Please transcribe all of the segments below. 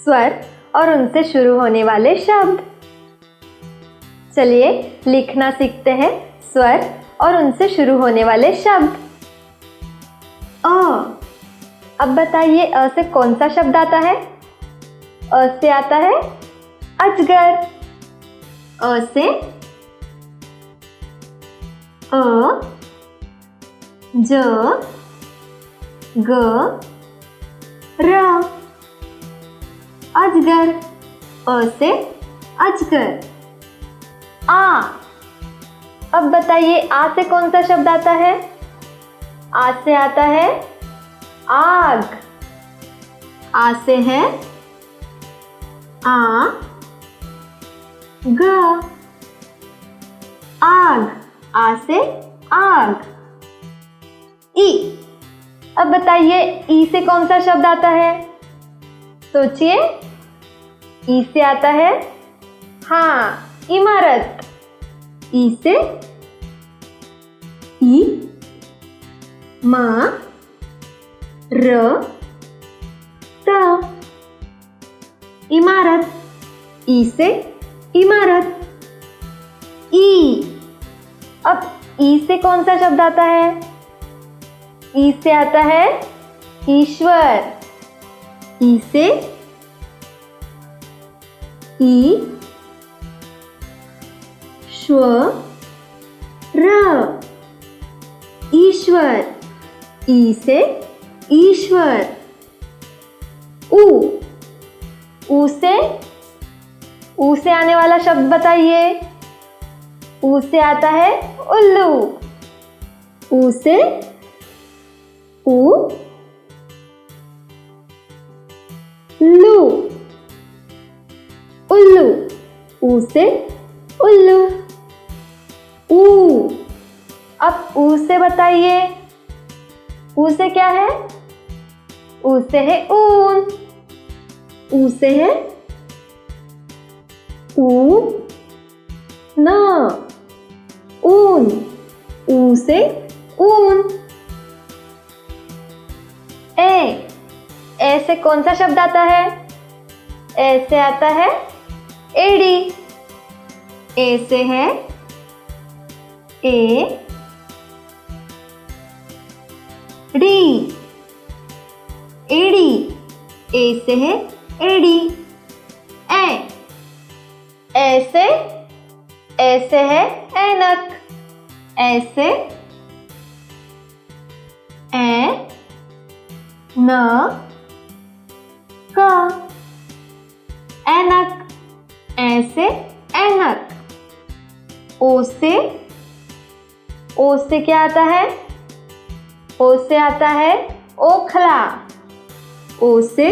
स्वर और उनसे शुरू होने वाले शब्द। चलिए लिखना सीखते हैं स्वर और उनसे शुरू होने वाले शब्द। अ। अब बताइए अ से कौन सा शब्द आता है? अ से आता है अजगर। अ से अ, ज, ग, र, अजगर। अ से अजगर। आ। अब बताइए आ से कौन सा शब्द आता है? आ से आता है आग। आ से है आ, ग, आग। आ से आग। ई। अब बताइए ई से कौन सा शब्द आता है? सोचिए। ई से आता है हाँ, इमारत। ई से ई, मा, र, त, इमारत। ई से इमारत। ई। अब ई से कौन सा शब्द आता है? ई से आता है ईश्वर। ई से ई, श्व, र, ईश्वर। ई से ईश्वर। ऊ से आने वाला शब्द बताइए। ऊ से आता है उल्लू। ऊ से ऊ, लू, उल्लू। ऊ से उल्लू। ऊ। अब ऊ से बताइए। ऊ से क्या है? ऊ से है ऊन। ऊ से है ऊ, न, ऊन। ऊ से ऊन। ए से कौन सा शब्द आता है? ए से आता है एड़ी। ए से है ए, डी, एड़ी। ए से है एड़ी। ए से है ऐनक। ए से ए, न, क, ऐनक। ए से ऐनक। ओ से क्या आता है? ओ से आता है ओखला। ओ से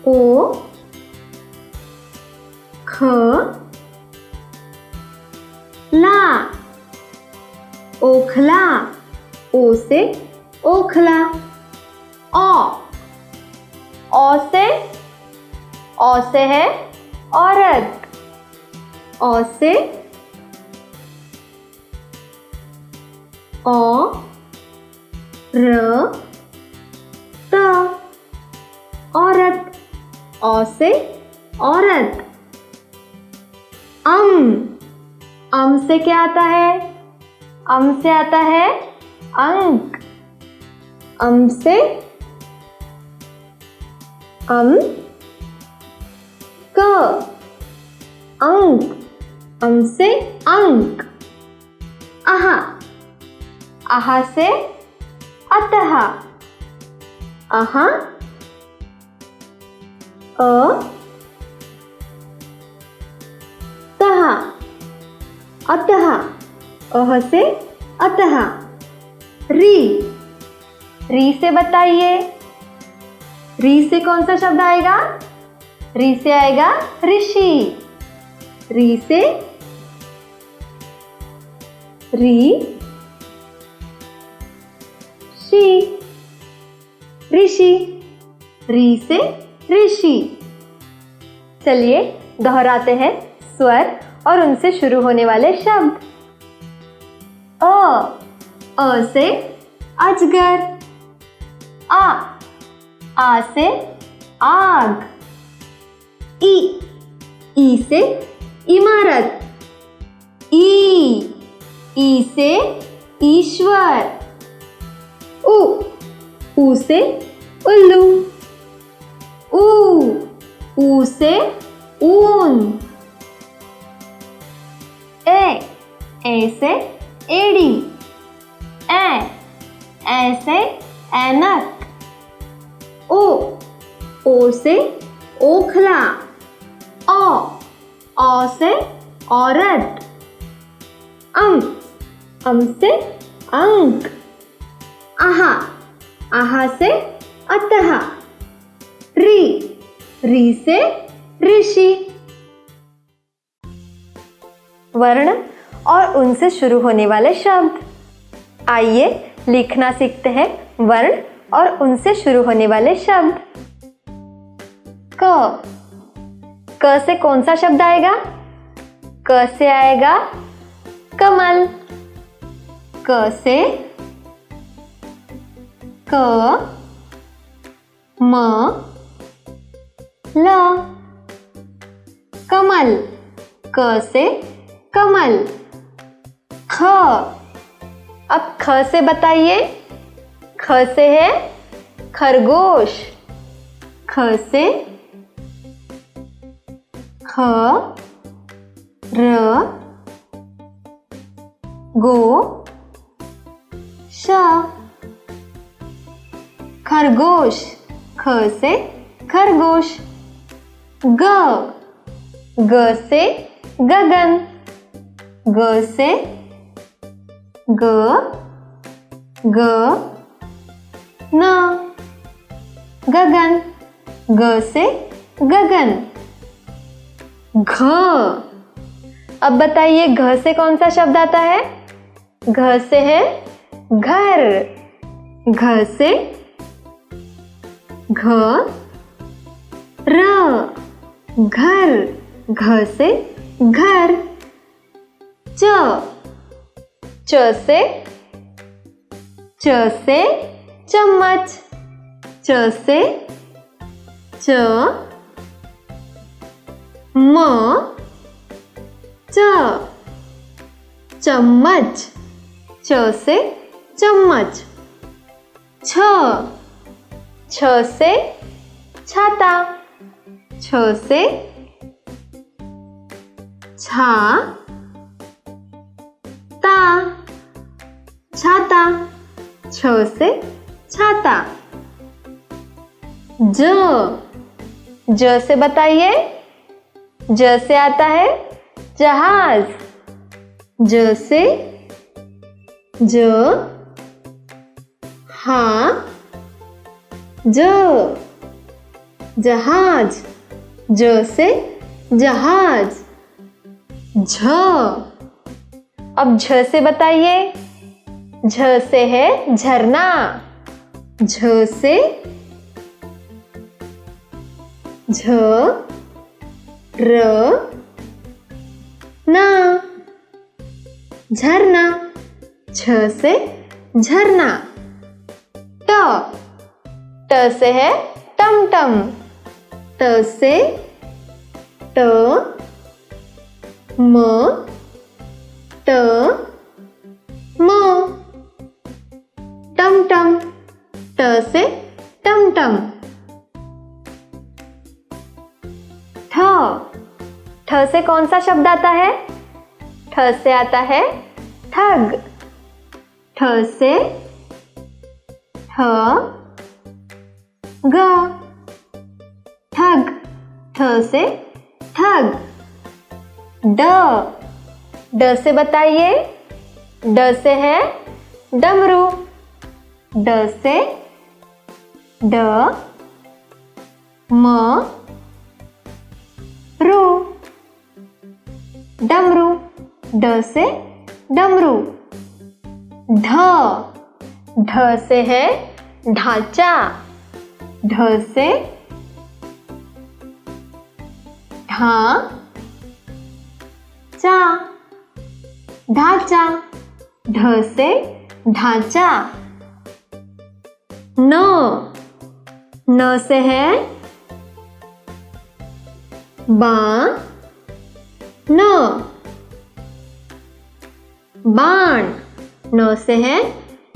ओ, ख, ला, ओखला। ओ से ओखला। ओ से है औरत। ओ से ओ, र, त, औरत। ओ से औरत। अम से क्या आता है? अम से आता है अंक। अम से अम, क, अंक। अम से अंक। आहा से अतः। अहा, अ, तः, अतः। अह से अतः। री से बताइए। री से कौन सा शब्द आएगा? री से आएगा ऋषि। री से री, शी, ऋषि। री से ऋषि। चलिए दोहराते हैं स्वर और उनसे शुरू होने वाले शब्द। अ से अजगर। आ आ से आग। ई से इमारत। ई से ईश्वर। ऊ से उल्लू। ऊ से ऊन। ए से एड़ी। ए से ऐनक। ओ से ओखला। औ से औरत। अम से अंक। आहा से अतः। री से ऋषि। वर्ण और उनसे शुरू होने वाले शब्द। आइए लिखना सीखते हैं वर्ण और उनसे शुरू होने वाले शब्द। क से कौन सा शब्द आएगा? क से आएगा कमल। क से क म ल। कमल। क से कमल। ख। अब ख से बताइए। ख से है खरगोश। ख से ख र गो श। खरगोश। ख से खरगोश। ग से गगन। ग से ग न गगन। ग से गगन। घ। अब बताइए घ से कौन सा शब्द आता है? घ से है घर। घ से घ र घर। घ से घर। च से चम्मच। च से चम्मच। च से चम्मच। छ से छाता। छ से छाता। छ से छाता। ज से बताइए। ज से आता है जहाज। ज से जहाज। ज से जहाज। झ। अब झ से बताइए। झ से है झरना। झ से झरना। झरना। झ से झरना। ट से है टमटम। ट से म टमटम। ट से टमटम। ठ से कौन सा शब्द आता है? ठ से आता है ठग। ठ से ठग। ठ से ठग। ड से बताइए। ड से है डमरू। ड से डमरू। ड से डमरू। ढ से है ढांचा। ढ से ढांचा। ढ से ढांचा। न से है बाण, बाण, न से है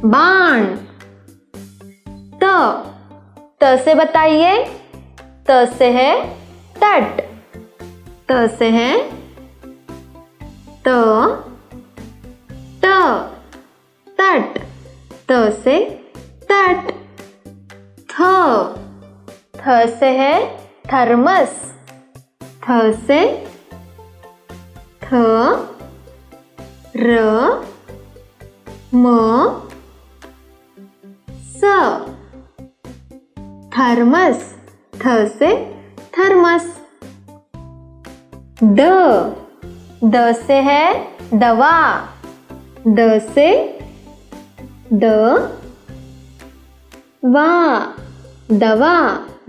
बाण। त से बताइए, त से है तट, त से है त, तट, त से तट। थ से है थर्मस, थ से थ, र, म, स, थर्मस, थ से थर्मस। द से है दवा, द से द, वा, दवा,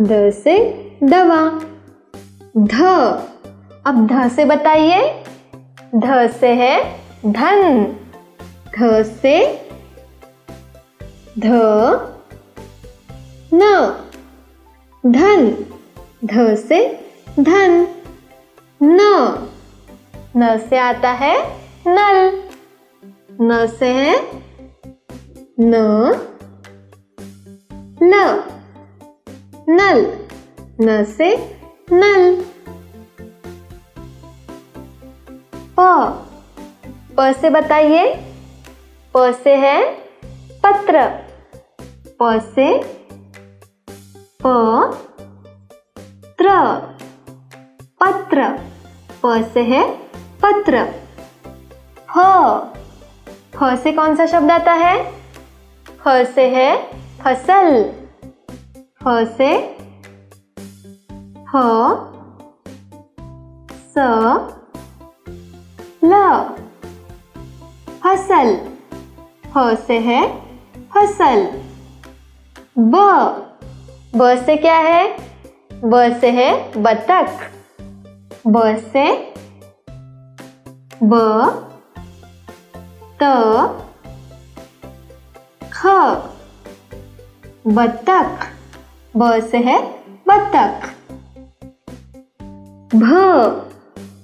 द से दवा। अब ध से बताइए, ध से है धन, ध से ध, न, धन, ध से धन। न से आता है नल, न से है न, ल, नल, न से नल। प से बताइए, प से है पत्र, प से प, त्र, पत्र, प से है पत्र। फ से कौन सा शब्द आता है? फ से है फसल, फ से ह, स, ल, फसल, फ से है फसल। ब से क्या है? ब से है बतख, ब से ब, त, ख, बतख, ब से है बतख।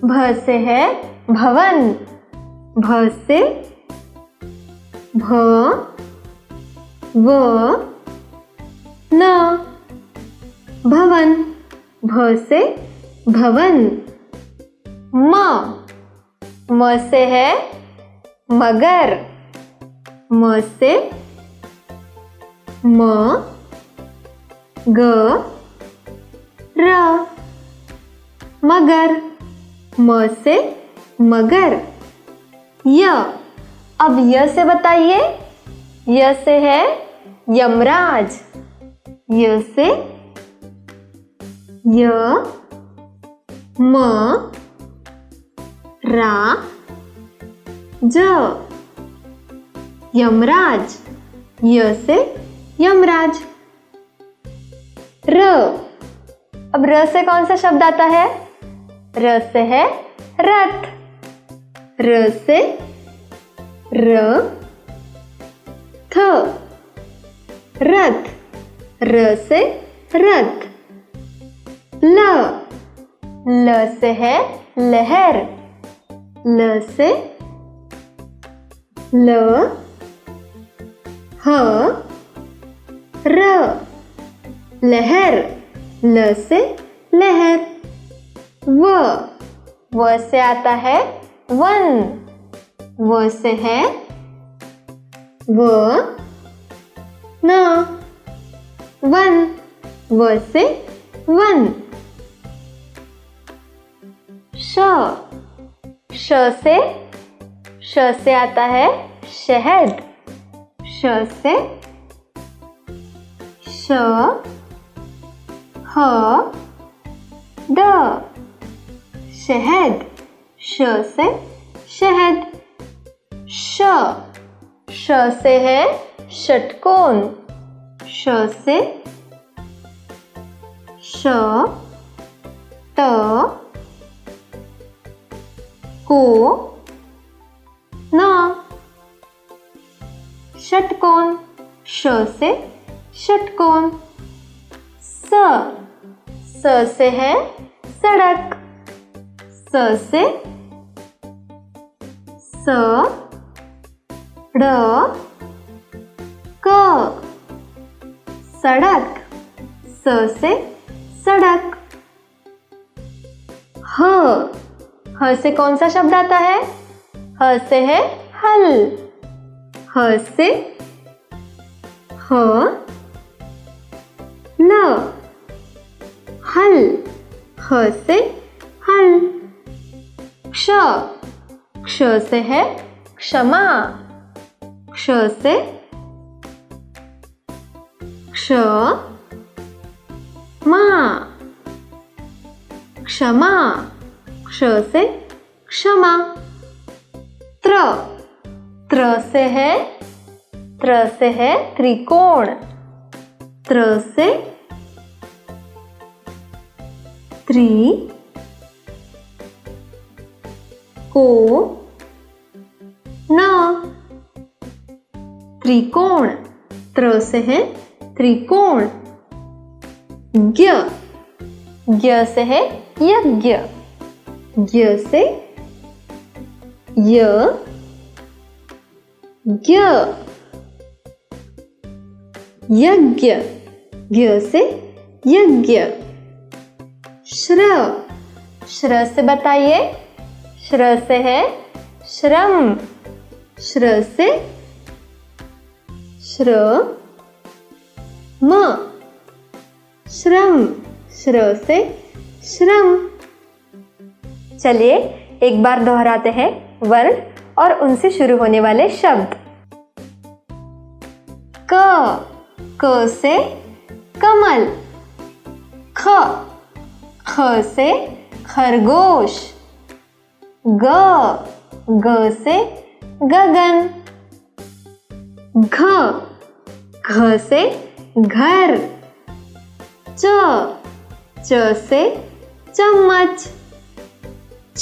भ से है भवन, भ से भ, व, न, भवन, भ से भवन। म से है मगर, म से म, ग, र, मगर, म से मगर। अब य से बताइए, य से है यमराज, य से य, म, रा, ज, यमराज, य से यमराज। अब र से कौन सा शब्द आता है? र से है रथ, र से र, थ, रथ, र से रथ। ल से है लहर, ल से ल, ह, र, लहर, ल से लहर। व से आता है वन, व से है व, न, वन, व से वन। श से आता है शहद, श से श, ह, द, शहद, श से शहद। श से है षटकोण, श से श, त, को, न, षटकोण, श से षटकोण। स से है सड़क, स से स ड़ क सड़क, स से सड़क। ह से कौन सा शब्द आता है? ह से है हल, ह से ह ल हल, ह से हल। क्ष से है क्षमा, क्ष से क्षमा, क्षमा, क्ष से क्षमा। त्र से है त्रिकोण, त्र से त्रिकोण, त्र से है त्रिकोण। ज्ञ से है यज्ञ, ज्ञ से यज्ञ, ज्ञ से यज्ञ। श्र से बताइए, श्र से है श्रम, श्र से श्रम, श्रम, श्र से श्रम। चलिए एक बार दोहराते हैं वर्ण और उनसे शुरू होने वाले शब्द। क से कमल, ख से खरगोश, ग से गगन, घ से घर, च से चम्मच, छ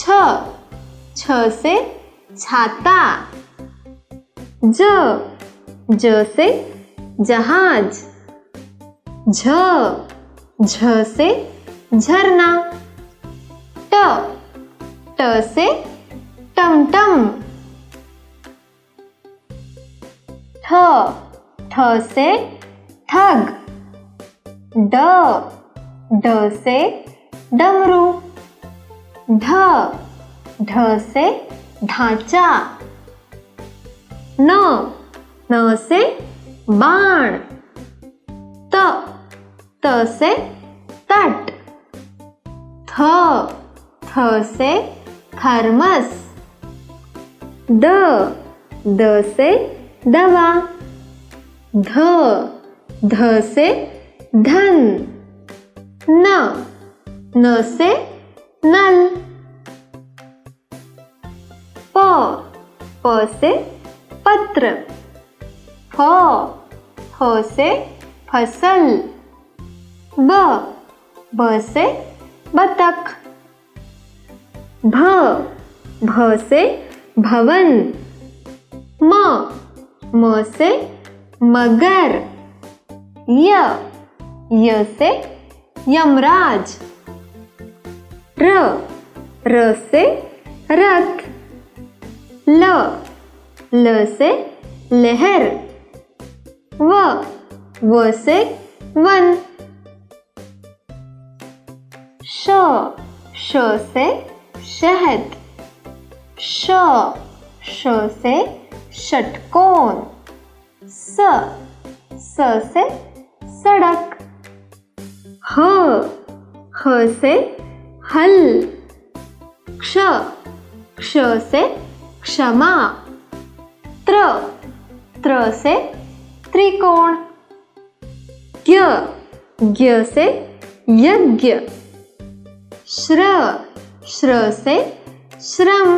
से छाता, ज से जहाज, झ से झरना, ट से टमटम, ठ से ठग, ड से डमरू, ढ से ढांचा, न से बाण, त से तट, थ से थर्मस, द से दवा, ध से धन, न से नल, प से पत्र, फ से फसल, ब से बतख, भ से भवन, म से मगर, य से यमराज, र से रथ, ल से लहर, व से वन, श से शहद, श से षटकोण, स से सड़क, ह से हल, क्ष से क्षमा, त्र से त्रिकोण, ज्ञ से यज्ञ, श्र से श्रम,